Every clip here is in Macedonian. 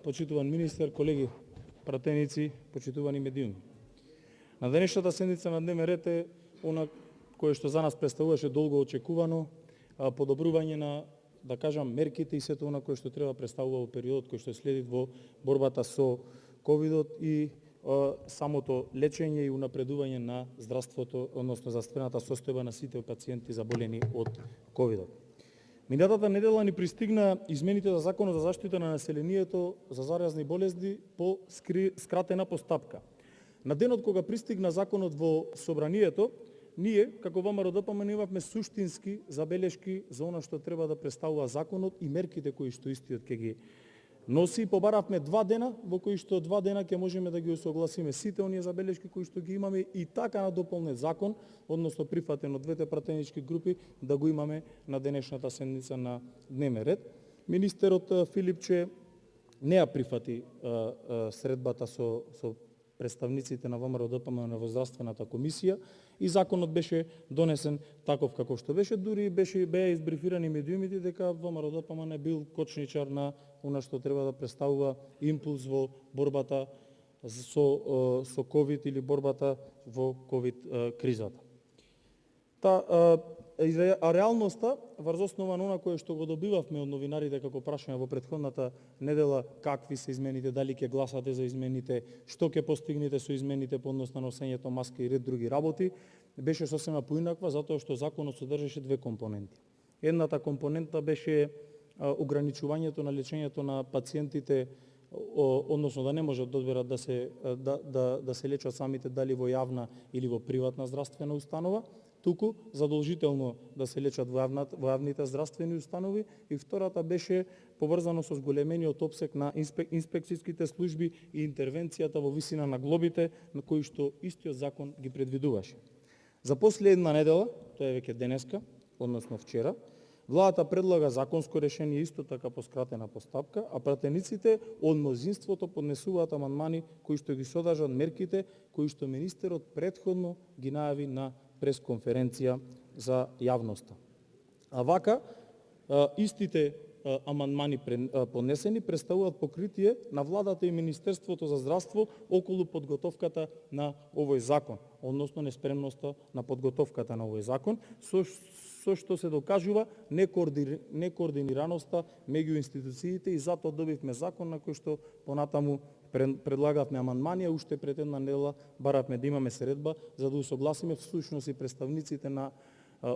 Почитуван министер, колеги пратеници, почитувани медиуми. На денешната седница на дневен ред е она кое што за нас представуваше долго очекувано подобрување на, да кажам, мерките и сето она кое што треба представува во периодот кој што следи во борбата со ковидот и самото лечење и унапредување на здравството, односно здравствената состојба на сите пациенти заболени од ковидот. Минатата недела ни пристигна измените за Законот за заштита на населението за заразни болести по скратена постапка. На денот кога пристигна законот во собранието, ние, како ВМРО-ДПМНЕ, имавме суштински забелешки за она што треба да представува законот и мерките кои што истиот ќе ги носи. Побаравме 2 дена, во кои што 2 дена ќе можеме да ги усогласиме сите оние забелешки кои што ги имаме и така на дополнет закон, односно прифатен од двете пратенички групи, да го имаме на денешната седница на дневен ред. Министерот Филипче не ја прифати средбата со представниците на ВМРО-ДПМНЕ во здравствената комисија и законот беше донесен таков како што беше, дури беа избрифирани медиумите дека ВМРО-ДПМНЕ бил кочничар на она што треба да представува импулс во борбата со ковид или борбата во ковид кризата. А реалноста, врз основа на она кое што го добивавме од новинарите како прашање во претходната недела, какви се измените, дали ќе гласате за измените, што ќе постигнете со измените по однос на носењето маски и ред други работи, беше сосема поинаква затоа што законот содржеше 2 компоненти. Едната компонента беше ограничувањето на лечењето на пациентите, односно да не можат да одберат да се лечат самите дали во јавна или во приватна здравствена установа, туку задолжително да се лечат во јавните здравствени установи, и втората беше поврзано со зголемениот опсег на инспекцијските служби и интервенцијата во висина на глобите на кои што истиот закон ги предвидуваше. За последна недела, тоа е веќе денеска, односно вчера, владата предлага законско решение исто така по скратена постапка, а пратениците од мнозинството поднесуваат амандмани кои што ги содржат мерките кои што министерот претходно ги најави на пресконференција за јавноста. А вака, истите амандмани поднесени представуваат покритие на владата и Министерството за здравство околу подготовката на овој закон, односно неспремноста на подготовката на овој закон, со што се докажува некоординираноста меѓу институциите, и затоа добивме закон на кој што понатаму предлагавме амандмани, а уште пред една недела баравме да имаме средба за да усогласиме всушност и представниците на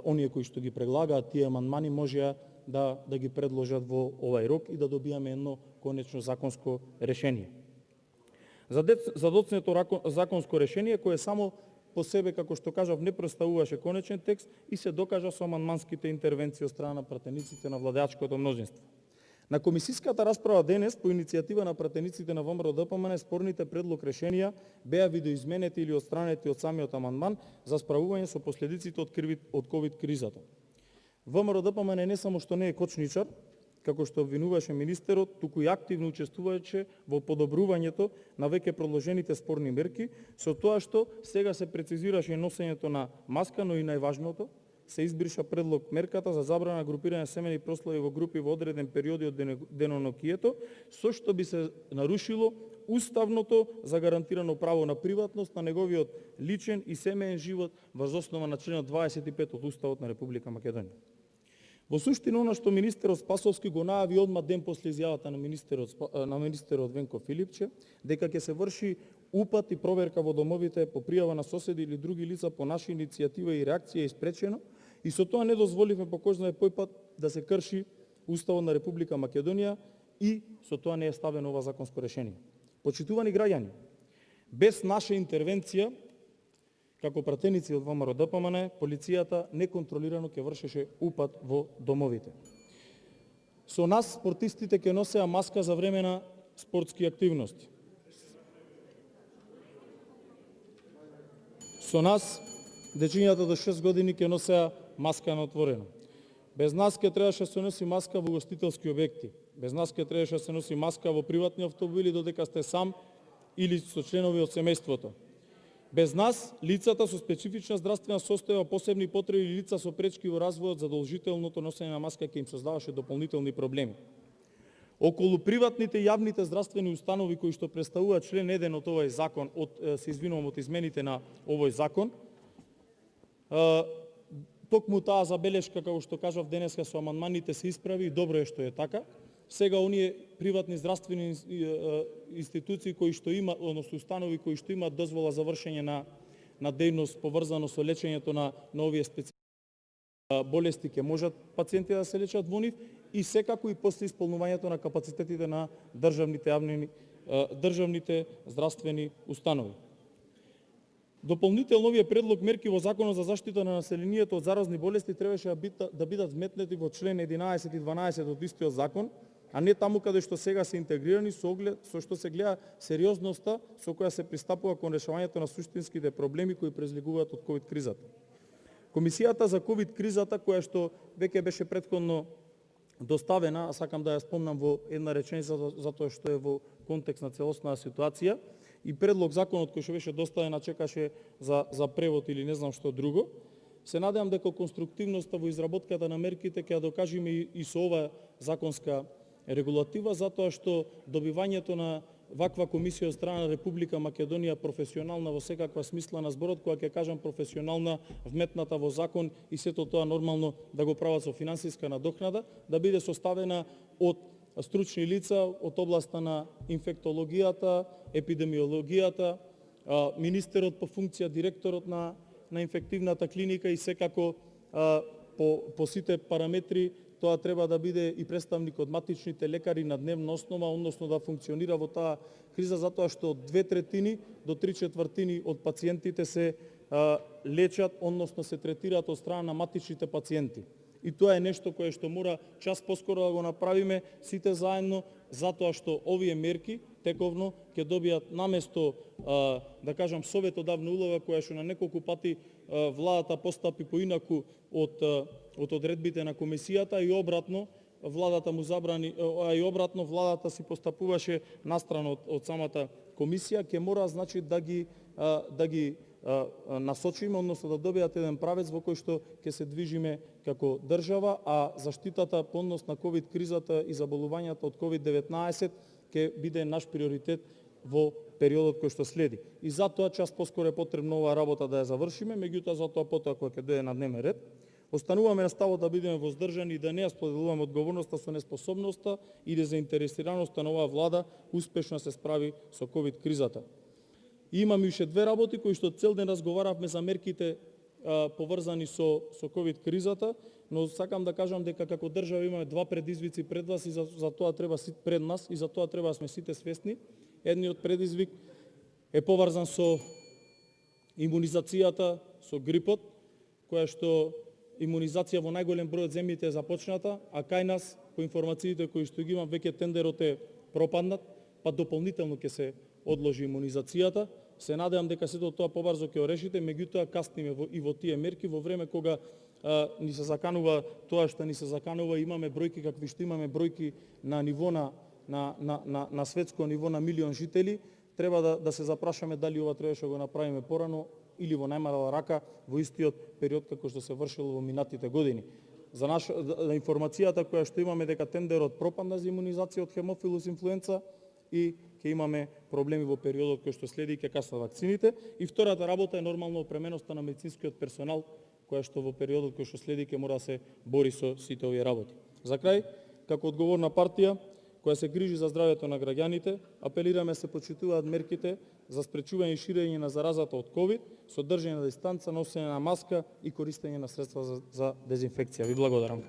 оние кои што ги предлагаат тие амандмани можеа да ги предложат во овај рок и да добиеме едно конечно законско решение. За доцнето законско решение кое само по себе, како што кажав, не представуваше конечен текст и се докажа со амандманските интервенции од страна на пратениците на владеачкото мнозинство. На комисиската расправа денес, по иницијатива на пратениците на ВМРО-ДПМНЕ, спорните предлог решенија беа видоизменети или отстранети од самиот амандман за справување со последиците од ковид кризата. ВМРО-ДПМНЕ не само што не е кочничар, како што обвинуваше министерот, туку и активно учествуваше во подобрувањето на веќе продолжените спорни мерки, со тоа што сега се прецизираше носењето на маска, но и најважното, се избриша предлог мерката за забрана групирање семејни прослави во групи во одреден периоди од денонокието, со што би се нарушило уставното загарантирано право на приватност на неговиот личен и семеен живот врз основа на членот 25 од Уставот на Република Македонија. Во суштина, она што министерот Спасовски го најави одма ден после изјавата на министерот Венко Филипче, дека ќе се врши упат и проверка во домовите по пријава на соседи или други лица по наша иницијатива и реакција, испречено, и со тоа не дозволивме по кој знае пој пат да се крши Уставот на Република Македонија и со тоа не е ставено ова законско решение. Почитувани граѓани, без наша интервенција, како пратеници од ВМРО-ДПМНЕ, полицијата неконтролирано ќе вршеше упат во домовите. Со нас спортистите ќе носеа маска за време на спортски активности. Со нас дечињата до 6 години ќе носеа маска на отворено. Без нас ќе требаше да се носи маска во гостителски објекти. Без нас ќе требаше да се носи маска во приватни автомобили додека сте сам или со членови од семејството. Без нас, лицата со специфична здравствена состојба, посебни потреби или лица со пречки во развојот, задолжителното носење на маска ќе им создаваше дополнителни проблеми. Околу приватните и јавните здравствени установи кои што представуваат член 1 од овој закон, се извинувам, од измените на овој закон, токму таа забелешка, како што кажав денеска со амандманите, се исправи и добро е што е така. Сега оние приватни здравствени институции кои што имаат, односно установи кои што имаат дозвола за вршење на дејност поврзано со лечењето на овие болести, ќе можат пациенти да се лечат во нив и секако и после исполнувањето на капацитетите на државните здравствени установи. Дополнително овие предлог мерки во Законот за заштита на населението од заразни болести требаше да бидат вметнати во член 11 и 12 од истиот закон, а не таму каде што сега се интегрирани со што се гледа сериозноста со која се пристапува кон решавањето на суштинските проблеми кои произлегуваат од ковид кризата. Комисијата за ковид кризата, која што веќе беше претходно доставена, а сакам да ја спомнам во една реченица затоа што е во контекст на целосна ситуација, и предлог законот кој што беше доставен чекаше за превод или не знам што друго. Се надевам дека конструктивноста во изработката на мерките ќе ја докажеме и со ова законска регулатива, затоа што добивањето на ваква комисија од страна на Република Македонија професионална во секаква смисла на зборот, кога ќе кажам професионална, вметната во закон и сето тоа нормално да го прават со финансиска надокнада, да биде составена од стручни лица од областа на инфектологијата, епидемиологијата, министерот по функција, директорот на инфективната клиника и секако по сите параметри тоа треба да биде и представник од матичните лекари на дневна основа, односно да функционира во таа криза, затоа што 2/3 до 3/4 од пациентите се лечат, односно се третираат од страна на матичните пациенти. И тоа е нешто кое што мора час поскоро да го направиме сите заедно, затоа што овие мерки тековно ќе добијат наместо, да кажам, советодавна улога која што на неколку пати владата постапи поинаку од одредбите на комисијата и обратно владата му забрани, владата си постапуваше настрана од самата комисија, ќе мора значи да ги насочиме, односно да добијат еден правец во кој што ќе се движиме како држава, а заштитата по однос на ковид кризата и заболувањата од COVID-19 ќе биде наш приоритет во периодот кој што следи. И затоа час поскоро е потребно оваа работа да ја завршиме, меѓутоа затоа потоа кога ќе дојде на дневен ред. Остануваме на ставот да бидеме воздржани и да не ја споделуваме одговорноста со неспособноста или заинтересираноста на оваа влада успешно се справи со ковид кризата. И имаме уште две работи кои што цел ден разговаравме за мерките поврзани со ковид кризата, но сакам да кажам дека како држава имаме два предизвици пред вас и за тоа треба пред нас и за тоа треба да сме сите свесни. Едниот предизвик е поврзан со имунизацијата со грипот, која што имунизација во најголем број од земјите е започната, а кај нас, по информациите кои што ги имам, веќе тендерот е пропаднат, па дополнително ќе се одложи имунизацијата. Се надевам дека сето тоа побрзо ќе го решите, меѓутоа касниме и во тие мерки во време кога ни се заканува тоа што ни се заканува, имаме бројки какви што имаме бројки на ниво на светско ниво на милион жители, треба да се запрашаме дали ова требаше да го направиме порано или во најмала рака во истиот период како што се вршило во минатите години. За информацијата која што имаме дека тендерот пропадна за имунизација од хемофилус инфлуенца и ќе имаме проблеми во периодот кој што следи и ќе каснат вакцините. И втората работа е нормално опременоста на медицинскиот персонал, која што во периодот кој што следи ќе мора да се бори со сите овие работи. За крај, како одговорна партија која се грижи за здравјето на граѓаните, апелираме се почитуваат мерките за спречување и ширење на заразата од ковид, со држење на дистанца, носење на маска и користење на средства за дезинфекција. Ви благодарам.